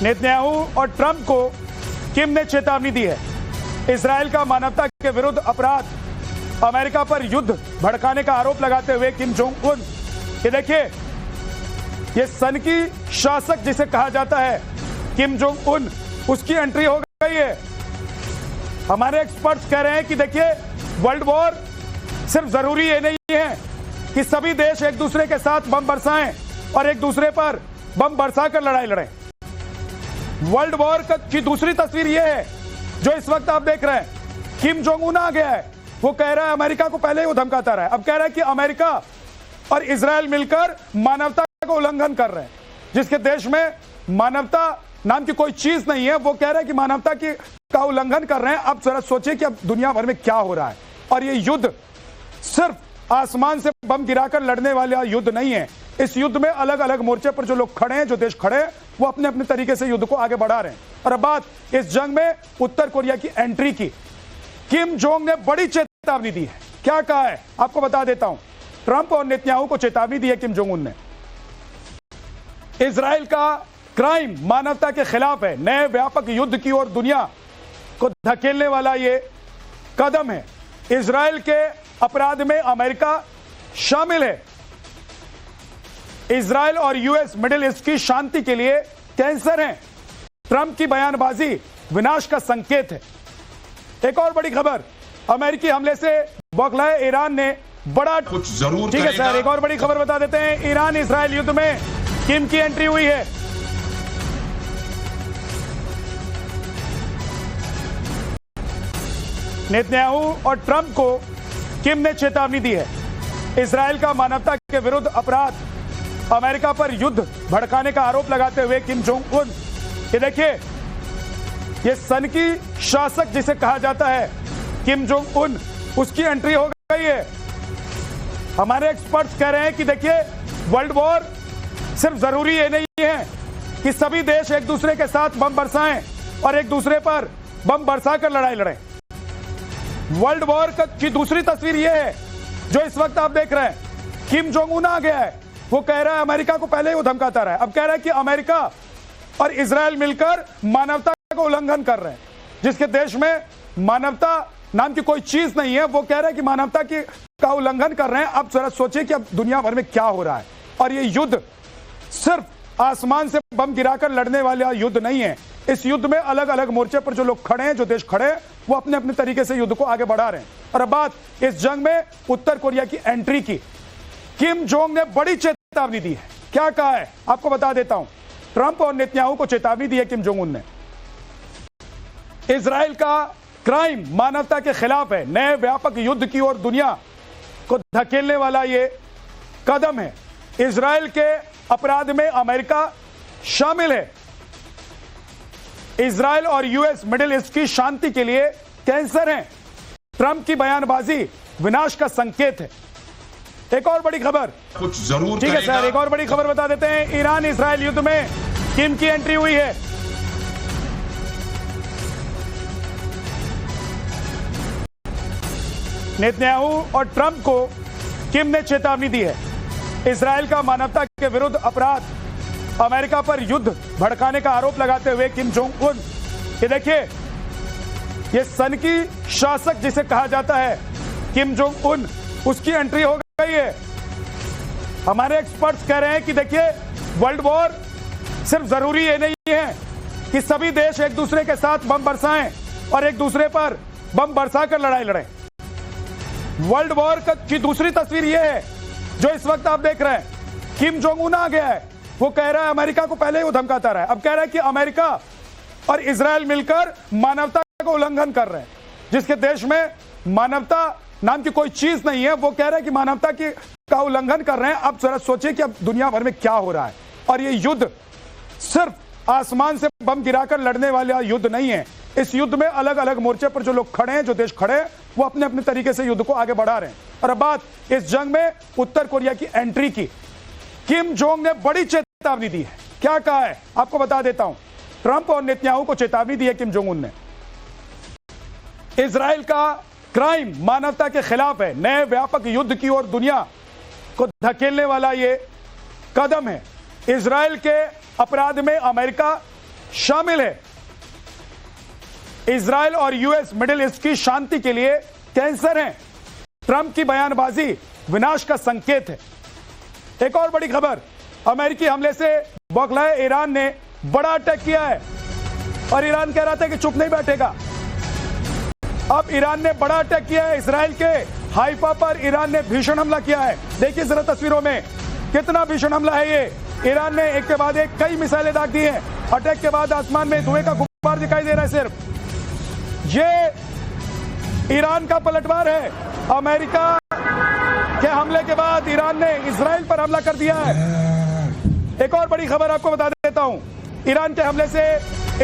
Netanyahu और Trump को किम ने चेतावनी दी है। इजराइल का मानवता के विरुद्ध अपराध, अमेरिका पर युद्ध भड़काने का आरोप लगाते हुए किम जोंग उन, ये देखिए, ये सन की शासक जिसे कहा जाता है किम जोंग उन, उसकी एंट्री हो गई है। हमारे एक्सपर्ट्स कह रहे हैं कि देखिए, वर्ल्ड वॉर सिर्फ जरूरी ये नहीं है कि सभी देश एक दूसरे के साथ बम बरसाएं और एक दूसरे पर बम बरसा कर लड़ाई लड़ें। वर्ल्ड वॉर की दूसरी तस्वीर यह है जो इस वक्त आप देख रहे हैं। किम जोंग उन आ गया है, वो कह रहा है, अमेरिका को पहले ही वो धमकाता रहा है, अब कह रहा है कि अमेरिका और इजराइल मिलकर मानवता का उल्लंघन कर रहे हैं। जिसके देश में मानवता नाम की कोई चीज नहीं है, वो कह रहा है कि मानवता का उल्लंघन कर रहे हैं। अब जरा सोचिए कि अब दुनिया भर में क्या हो रहा है। और ये युद्ध सिर्फ आसमान से बम गिराकर लड़ने वाला युद्ध नहीं है। इस युद्ध में अलग अलग मोर्चे पर जो लोग खड़े हैं, जो देश खड़े हैं, वो अपने अपने तरीके से युद्ध को आगे बढ़ा रहे हैं। और अब बात इस जंग में उत्तर कोरिया की एंट्री की। किम जोंग ने बड़ी चेतावनी दी है। क्या कहा है आपको बता देता हूं। ट्रंप और नेतन्याहू को चेतावनी दी है किम जोंग उन ने। इजराइल का क्राइम मानवता के खिलाफ है। नए व्यापक युद्ध की ओर दुनिया को धकेलने वाला ये कदम है। इजराइल के अपराध में अमेरिका शामिल है। इजराइल और यूएस मिडिल ईस्ट की शांति के लिए कैंसर है। ट्रंप की बयानबाजी विनाश का संकेत है। एक और बड़ी खबर, अमेरिकी हमले से बौखलाए ईरान ने बड़ा कुछ जरूर ठीक है सर, एक और बड़ी खबर बता देते हैं। ईरान इजराइल युद्ध में किम की एंट्री हुई है। नेतन्याहू और ट्रंप को किम ने चेतावनी दी है। इजराइल का मानवता के विरुद्ध अपराध, अमेरिका पर युद्ध भड़काने का आरोप लगाते हुए किम जोंग उन, ये देखिए, ये सन की शासक जिसे कहा जाता है किम जोंग उन, उसकी एंट्री हो गई है। हमारे एक्सपर्ट्स कह रहे हैं कि देखिए, वर्ल्ड वॉर सिर्फ जरूरी ये नहीं है कि सभी देश एक दूसरे के साथ बम बरसाएं और एक दूसरे पर बम बरसा कर लड़ाई लड़ें। वर्ल्ड वॉर की दूसरी तस्वीर यह है जो इस वक्त आप देख रहे हैं। किम जोंग उन आ गया है, वो कह रहा है, अमेरिका को पहले ही वो धमकाता रहा है, अब कह रहा है कि अमेरिका और इजराइल मिलकर मानवता का उल्लंघन कर रहे हैं। जिसके देश में मानवता नाम की कोई चीज नहीं है, वो कह रहा है कि मानवता का उल्लंघन कर रहे हैं। अब जरा सोचिए कि अब दुनिया भर में क्या हो रहा है। और ये युद्ध सिर्फ आसमान से बम गिराकर लड़ने वाला युद्ध नहीं है। इस युद्ध में अलग अलग मोर्चे पर जो लोग खड़े हैं, जो देश खड़े हैं, वो अपने अपने तरीके से युद्ध को आगे बढ़ा रहे हैं। और अब बात इस जंग में उत्तर कोरिया की एंट्री की। किम जोंग ने बड़ी चेतावनी दी है। क्या कहा है आपको बता देता हूं। ट्रंप और नेतन्याहू को चेतावनी दी है किम जोंग उन ने। इजराइल का क्राइम मानवता के खिलाफ है। नए व्यापक युद्ध की ओर दुनिया को धकेलने वाला ये कदम है। इजराइल के अपराध में अमेरिका शामिल है। इजराइल और यूएस मिडिल ईस्ट की शांति के लिए कैंसर है। ट्रंप की बयानबाजी विनाश का संकेत है। एक और बड़ी खबर, कुछ जरूर ठीक है सर, एक और बड़ी खबर बता देते हैं। ईरान इजराइल युद्ध में किम की एंट्री हुई है। नेतन्याहू और ट्रंप को किम ने चेतावनी दी है। इजराइल का मानवता के विरुद्ध अपराध, अमेरिका पर युद्ध भड़काने का आरोप लगाते हुए किम जोंग उन, ये देखिए, ये सन की शासक जिसे कहा जाता है किम जोंग उन, उसकी एंट्री हो गई है। हमारे एक्सपर्ट्स कह रहे हैं कि देखिए, वर्ल्ड वॉर सिर्फ जरूरी ये नहीं है कि सभी देश एक दूसरे के साथ बम बरसाएं और एक दूसरे पर बम बरसा कर लड़ाई लड़ें। वर्ल्ड वॉर की दूसरी तस्वीर यह है जो इस वक्त आप देख रहे हैं। किम जोंग उन आ गया है, वो कह रहा है, अमेरिका को पहले ही वो धमकाता रहा है, अब कह रहा है कि अमेरिका और इजराइल मिलकर मानवता का उल्लंघन कर रहे हैं। जिसके देश में मानवता नाम की कोई चीज नहीं है, वो कह रहा है कि मानवता का उल्लंघन कर रहे हैं। अब जरा सोचिए कि अब दुनिया भर में क्या हो रहा है। और ये युद्ध सिर्फ आसमान से बम गिराकर लड़ने वाला युद्ध नहीं है। इस युद्ध में अलग अलग मोर्चे पर जो लोग खड़े हैं, जो देश खड़े हैं, वो अपने अपने तरीके से युद्ध को आगे बढ़ा रहे हैं। और अब बात इस जंग में उत्तर कोरिया की एंट्री की। किम जोंग ने बड़ी चेतावनी दी है। क्या कहा है आपको बता देता हूं। ट्रंप और नेतन्याहू को चेतावनी दी है किम जोंग उन ने। इजराइल का क्राइम मानवता के खिलाफ है। नए व्यापक युद्ध की ओर दुनिया को धकेलने वाला ये कदम है। इजराइल के अपराध में अमेरिका शामिल है। इजराइल और यूएस मिडिल ईस्ट की शांति के लिए कैंसर है। ट्रंप की बयानबाजी विनाश का संकेत है। एक और बड़ी खबर, अमेरिकी हमले से बौखलाए ईरान ने बड़ा अटैक किया है और ईरान कह रहा था कि चुप नहीं बैठेगा। अब ईरान ने बड़ा अटैक किया है। इजराइल के हाइफा पर ईरान ने भीषण हमला किया है। देखिए जरा तस्वीरों में कितना भीषण हमला है ये। ईरान ने एक के बाद एक कई मिसाइलें दाग दी हैं। अटैक के बाद आसमान में धुएं का गुब्बार दिखाई दे रहा है। सिर्फ ये ईरान का पलटवार है। अमेरिका के हमले के बाद ईरान ने इजराइल पर हमला कर दिया है। एक और बड़ी खबर आपको बता देता हूं, ईरान के हमले से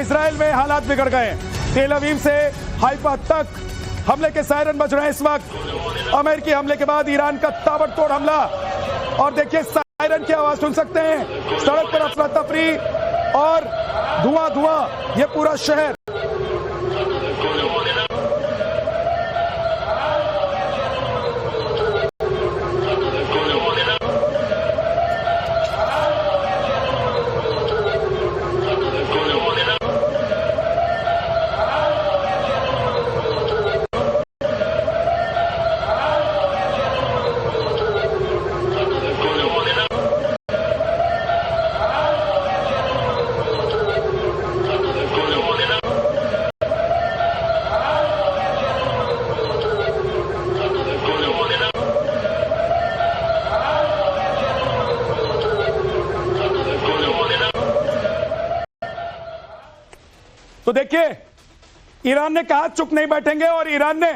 इजराइल में हालात बिगड़ गए। तेल अवीव से हाइफा तक हमले के सायरन बज रहे हैं इस वक्त। अमेरिकी हमले के बाद ईरान का ताबड़तोड़ हमला, और देखिए सायरन की आवाज सुन सकते हैं। सड़क पर अफरा तफरी और धुआं धुआं, ये पूरा शहर। तो देखिए ईरान ने कहा चुप नहीं बैठेंगे और ईरान ने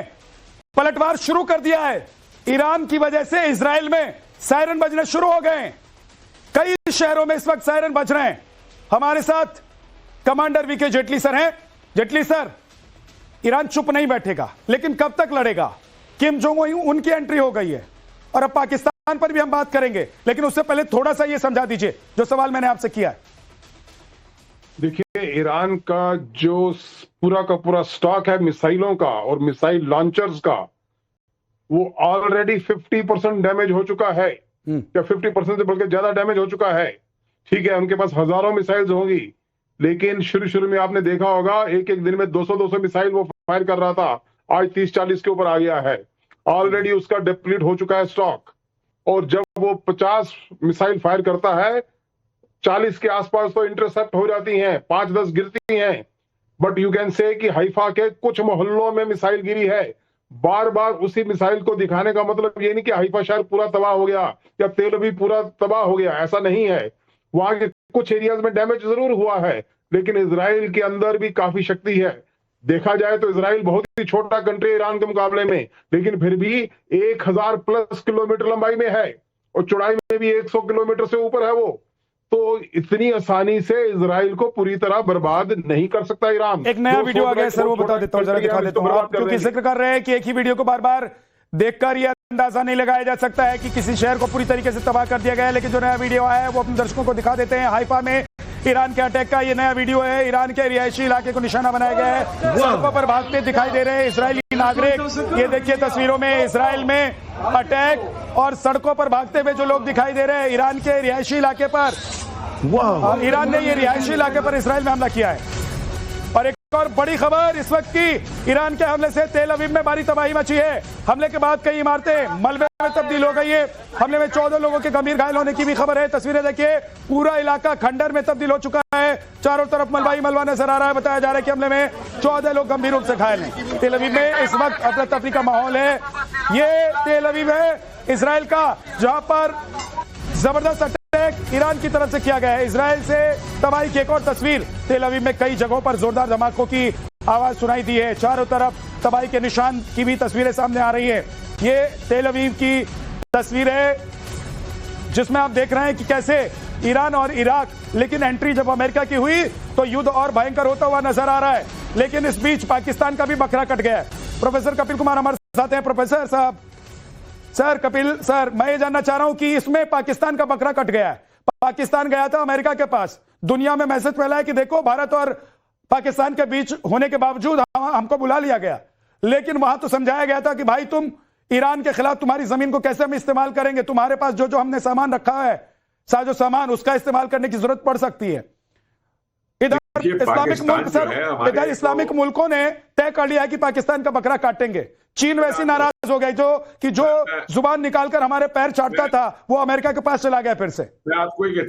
पलटवार शुरू कर दिया है। ईरान की वजह से इजराइल में सायरन बजने शुरू हो गए। कई शहरों में इस वक्त सायरन बज रहे हैं। हमारे साथ कमांडर वीके जेटली सर हैं। जेटली सर, ईरान चुप नहीं बैठेगा, लेकिन कब तक लड़ेगा? किम जोंग उन उनकी एंट्री हो गई है और अब पाकिस्तान पर भी हम बात करेंगे, लेकिन उससे पहले थोड़ा सा यह समझा दीजिए जो सवाल मैंने आपसे किया है। देखिए, ईरान का जो पूरा का पूरा स्टॉक है मिसाइलों का और मिसाइल लॉन्चर्स का, वो ऑलरेडी 50% डैमेज हो चुका है, या 50% से बल्कि ज्यादा डैमेज हो चुका है। ठीक है, उनके पास हजारों मिसाइल्स होंगी, लेकिन शुरू में आपने देखा होगा एक एक दिन में 200 मिसाइल वो फायर कर रहा था। आज 30-40 के ऊपर आ गया है। ऑलरेडी उसका डिप्लीट हो चुका है स्टॉक। और जब वो 50 मिसाइल फायर करता है, 40 के आसपास तो इंटरसेप्ट हो जाती हैं, 5-10 गिरती हैं। बट यू कैन से कि हाइफा के कुछ मोहल्लों में मिसाइल गिरी है। बार बार उसी मिसाइल को दिखाने का मतलब ये नहीं कि हाइफा शहर पूरा तबाह हो गया या तेल अवीव पूरा तबाह हो गया, ऐसा नहीं है। वहां के कुछ एरियाज में डैमेज जरूर हुआ है, लेकिन इजराइल के अंदर भी काफी शक्ति है। देखा जाए तो इजराइल बहुत ही छोटा कंट्री ईरान के मुकाबले में, लेकिन फिर भी 1000+ किलोमीटर लंबाई में है और चौड़ाई में भी 100 किलोमीटर से ऊपर है वो। तो इतनी आसानी से इजराइल को पूरी तरह बर्बाद नहीं कर सकता ईरान। एक नया वीडियो आ गया सर, वो बता देता हूं, जरा दिखा देता हूं। आप क्योंकि जिक्र कर रहे हैं कि एक ही वीडियो को बार बार देखकर यह अंदाजा नहीं लगाया जा सकता है कि किसी शहर को पूरी तरीके से तबाह कर दिया गया है, लेकिन जो नया वीडियो आया है वो अपने दर्शकों को दिखा देते हैं। हाइफा में ईरान के अटैक का ये नया वीडियो है। ईरान के रिहायशी इलाके को निशाना बनाया गया है। सड़कों पर भागते दिखाई दे रहे हैं इजरायली नागरिक। ये देखिए तस्वीरों में इजराइल में अटैक और सड़कों पर भागते हुए जो लोग दिखाई दे रहे हैं ईरान के रिहायशी इलाके पर। ईरान ने ये रिहायशी इलाके पर इजराइल में हमला किया है। और एक और बड़ी खबर इस वक्त की, ईरान के हमले से तेल अवीव में भारी तबाही मची है। हमले के बाद कई इमारतें मलबे में तब्दील हो गई है। हमले में 14 लोगों के गंभीर घायल होने की भी खबर है। तस्वीरें देखिए, पूरा इलाका खंडर में तब्दील हो चुका है। चारों तरफ मलबा ही मलबा नजर आ रहा है। बताया जा रहा है कि हमले में 14 लोग गंभीर रूप से घायल हैं। तेल अवीव में इस वक्त अफरा तफरी का माहौल है। ये तेल अवीव है इजराइल का, जहां पर जबरदस्त अटैक ईरान की तरफ से किया गया है। इजराइल से तबाही की एक और तस्वीर। तेल अवीव में कई जगहों पर जोरदार धमाकों की आवाज सुनाई दी है। चारों तरफ तबाही के निशान की भी तस्वीरें सामने आ रही है। ये तेल अवीव की तस्वीर है जिसमें आप देख रहे हैं कि कैसे ईरान और इराक, लेकिन एंट्री जब अमेरिका की हुई तो युद्ध और भयंकर होता हुआ नजर आ रहा है। लेकिन इस बीच पाकिस्तान का भी बकरा कट गया है। प्रोफेसर कपिल कुमार हमारे साथ हैं। प्रोफेसर साहब, सर कपिल सर, मैं ये जानना चाह रहा हूं कि इसमें पाकिस्तान का बकरा कट गया है। पाकिस्तान गया था अमेरिका के पास, दुनिया में मैसेज फैला है कि देखो भारत और पाकिस्तान के बीच होने के बावजूद हमको बुला लिया गया, लेकिन वहां तो समझाया गया था कि भाई तुम ईरान के खिलाफ तुम्हारी जमीन को कैसे हम इस्तेमाल करेंगे, तुम्हारे पास जो जो हमने सामान रखा है, साजो सामान, उसका इस्तेमाल करने की जरूरत पड़ सकती है। इधर देखिए, इस्लामिक पाकिस्तान मुल्क जो सर, है हमारे इधर इस्लामिक तो- मुल्कों ने तय कर लिया है कि पाकिस्तान का बकरा काटेंगे। चीन वैसी नाराज हो गई जो जुबान निकालकर हमारे पैर चाटता था, वो अमेरिका के पास चला गया फिर से। मैं आपको एक